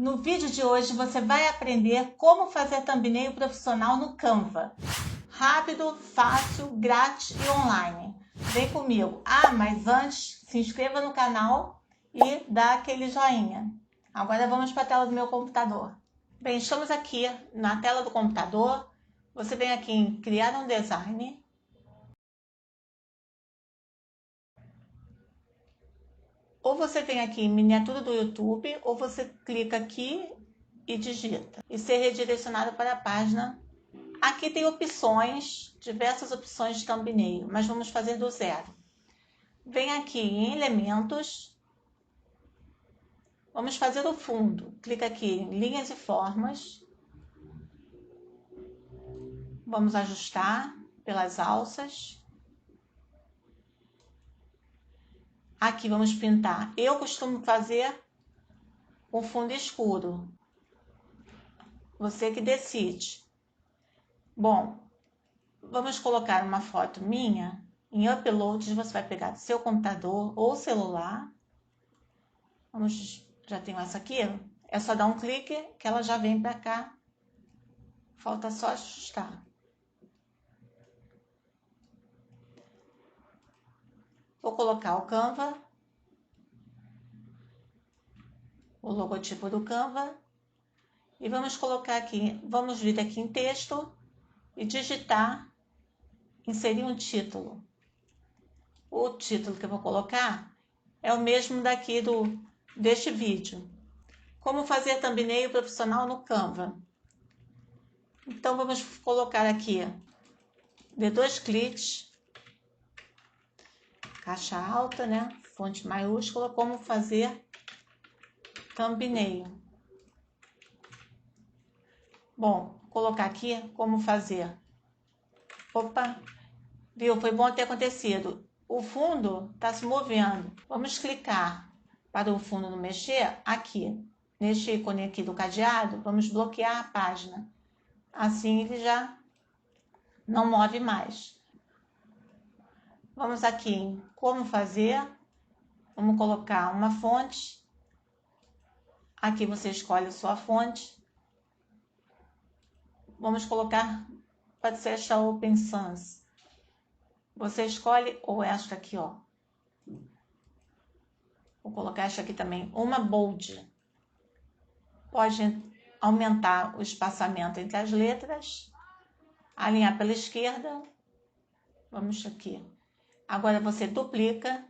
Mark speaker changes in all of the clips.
Speaker 1: No vídeo de hoje você vai aprender como fazer thumbnail profissional no Canva. Rápido, fácil, grátis e online. Vem comigo. Mas antes, se inscreva no canal e dá aquele joinha. Agora vamos para a tela do meu computador. Bem, estamos aqui na tela do computador. Você vem aqui em criar um design. Ou você vem aqui em miniatura do YouTube, ou você clica aqui e digita. E ser redirecionado para a página. Aqui tem opções, diversas opções de thumbnail, mas vamos fazer do zero. Vem aqui em elementos. Vamos fazer o fundo. Clica aqui em linhas e formas. Vamos ajustar pelas alças. Aqui vamos pintar. Eu costumo fazer um fundo escuro. Você que decide. Bom, vamos colocar uma foto minha. Em uploads você vai pegar do seu computador ou celular. Já tenho essa aqui. É só dar um clique que ela já vem para cá. Falta só ajustar. Vou colocar o Canva, o logotipo do Canva, e vamos colocar aqui, vamos vir aqui em texto e digitar, inserir um título. O título que eu vou colocar é o mesmo daqui deste vídeo. Como fazer thumbnail profissional no Canva. Então vamos colocar aqui, de 2 cliques, caixa alta, né? Fonte maiúscula, como fazer thumbnail. Bom, vou colocar aqui como fazer. Opa, viu? Foi bom ter acontecido. O fundo está se movendo. Vamos clicar para o fundo não mexer aqui. Neste ícone aqui do cadeado, vamos bloquear a página. Assim ele já não move mais. Vamos aqui em como fazer. Vamos colocar uma fonte. Aqui você escolhe a sua fonte. Vamos colocar, pode ser esta Open Sans. Você escolhe, ou esta aqui, ó. Vou colocar esta aqui também, uma bold. Pode aumentar o espaçamento entre as letras. Alinhar pela esquerda. Vamos aqui. Agora você duplica.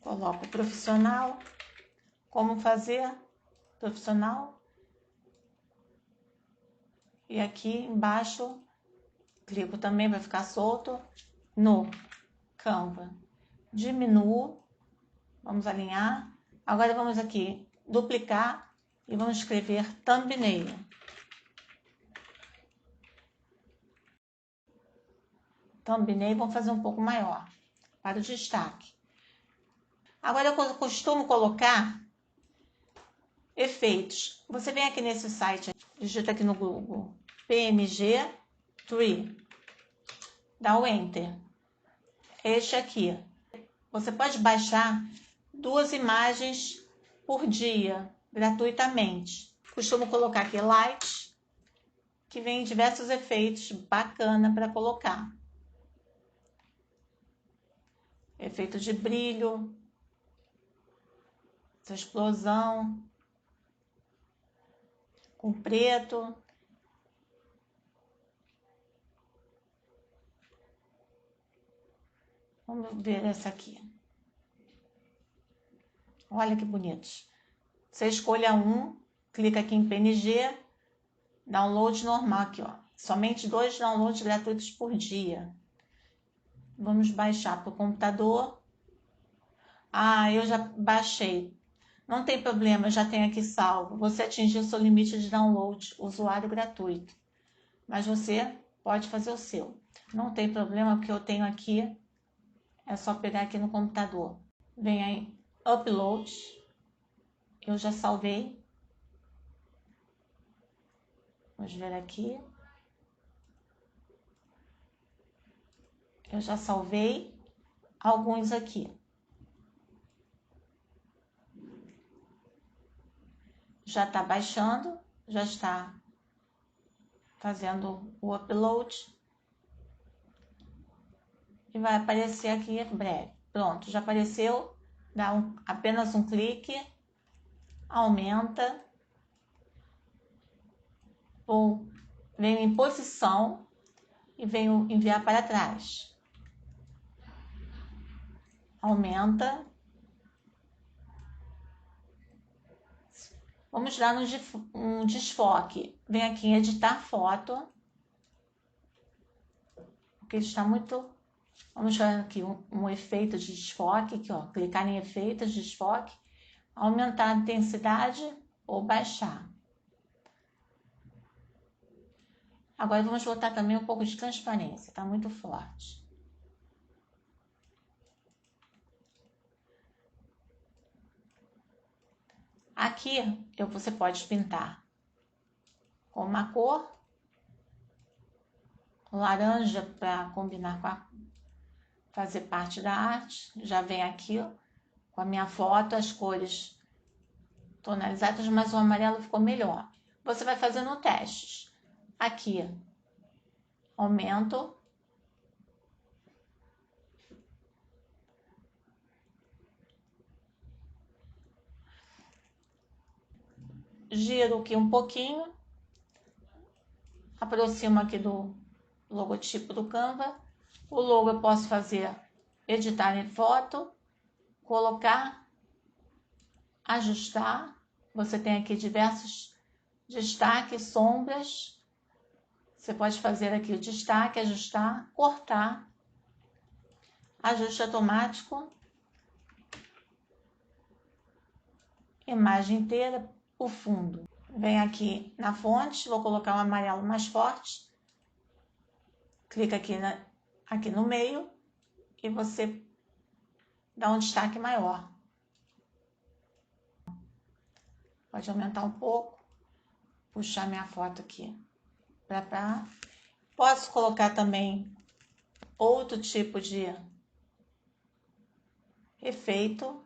Speaker 1: Coloco profissional. Como fazer profissional. E aqui embaixo, clico também, vai ficar solto, no Canva. Diminuo, vamos alinhar. Agora vamos aqui, duplicar e vamos escrever thumbnail. Thumbnail vamos fazer um pouco maior, para o destaque. Agora eu costumo colocar efeitos. Você vem aqui nesse site, digita aqui no Google, PNG Tree. Dá o Enter. Este aqui. Você pode baixar 2 imagens por dia, gratuitamente. Costumo colocar aqui Light, que vem diversos efeitos bacana para colocar. Efeito de brilho, essa explosão, com preto. Vamos ver essa aqui. Olha que bonitos. Você escolha um, clica aqui em PNG, download normal aqui, ó. Somente 2 downloads gratuitos por dia. Vamos baixar para o computador. Eu já baixei. Não tem problema, eu já tenho aqui salvo. Você atingiu seu limite de download, usuário gratuito. Mas você pode fazer o seu. Não tem problema, porque eu tenho aqui. É só pegar aqui no computador. Vem aí, upload. Eu já salvei. Vamos ver aqui. Eu já salvei alguns aqui. já está baixando, já está fazendo o upload. E vai aparecer aqui em breve. Pronto, já apareceu. Dá apenas um clique. Aumenta. Venho em posição e venho enviar para trás. Aumenta. Vamos dar um desfoque. Vem aqui em editar foto. Porque ele está muito... Vamos fazer aqui um efeito de desfoque. Aqui, ó, clicar em efeitos de desfoque. Aumentar a intensidade ou baixar. Agora vamos botar também um pouco de transparência. Está muito forte. Aqui você pode pintar com uma cor, laranja para combinar fazer parte da arte. Já vem aqui ó, com a minha foto as cores tonalizadas, mas o amarelo ficou melhor. Você vai fazendo testes. Aqui, aumento. Giro aqui um pouquinho, aproximo aqui do logotipo do Canva. O logo eu posso fazer, editar em foto, colocar, ajustar. Você tem aqui diversos destaques, sombras. Você pode fazer aqui o destaque, ajustar, cortar, ajuste automático, imagem inteira. O fundo. Vem aqui na fonte, vou colocar um amarelo mais forte. Clica aqui no meio e você dá um destaque maior. Pode aumentar um pouco, puxar minha foto aqui para cá. Posso colocar também outro tipo de efeito,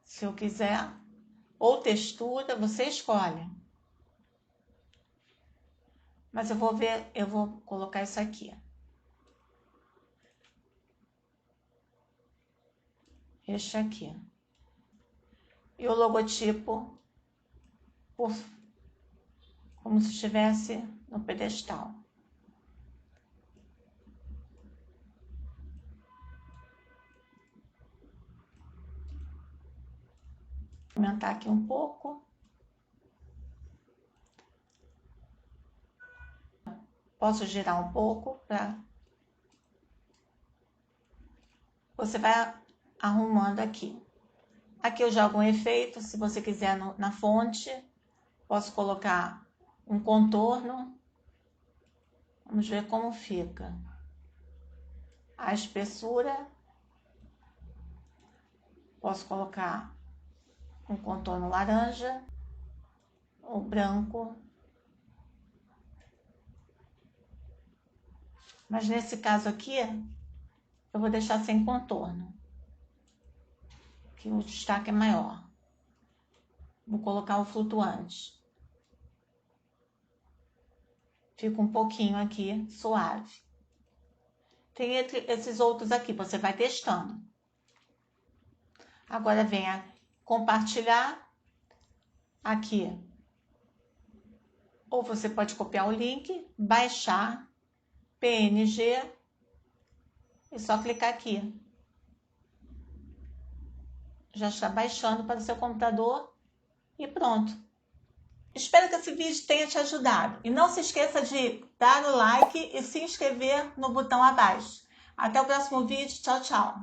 Speaker 1: se eu quiser. Ou textura, você escolhe. Mas eu vou colocar isso aqui. Este aqui. E o logotipo, como se estivesse no pedestal. Vou aumentar aqui um pouco. Posso girar um pouco para... Você vai arrumando aqui. Aqui eu jogo um efeito, se você quiser na fonte. Posso colocar um contorno. Vamos ver como fica. A espessura. Posso colocar um contorno laranja ou branco. Mas nesse caso aqui, eu vou deixar sem contorno, que o destaque é maior. Vou colocar o flutuante. Fica um pouquinho aqui, suave. Tem esses outros aqui, você vai testando. Agora venha compartilhar aqui. Ou você pode copiar o link, baixar PNG e só clicar aqui. Já está baixando para o seu computador e pronto. Espero que esse vídeo tenha te ajudado. E não se esqueça de dar o like e se inscrever no botão abaixo. Até o próximo vídeo. Tchau, tchau.